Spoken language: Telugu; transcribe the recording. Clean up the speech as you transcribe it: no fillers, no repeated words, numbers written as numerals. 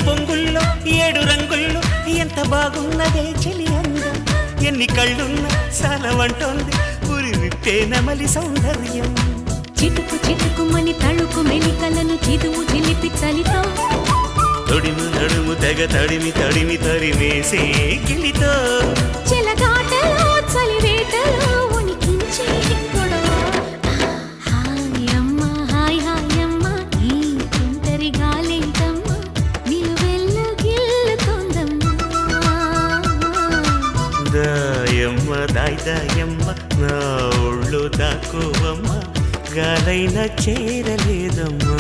పొంగుల్లో 7 రంగుల్లో ఎంత బాగున్నదే చెలి అందం ఎన్ని కళ్ళున్నా సాలవంటోంది పురి విప్పే నమలి సౌందర్యం చిటుకు చిటుకుమని తళుకు మెలికలను చిదువు చిలిపి చలితో తొడిము నడుము తెగ తడిమి తడిమి తరిమేసే గిలితో చెలగాటలో చలివేటలో ఉనికించే గొడవ హాయమ్మ హాయ్ హాయమ్మ ఈ తుంటరి గాలేంటమ్మ నిలువెల్ల గిల్లుతోందమ్మా దాయమ్మ దాయ్ దాయమ్మ నా ఒళ్ళు దాకోవమ్మ గాలైన చేరలేదమ్మా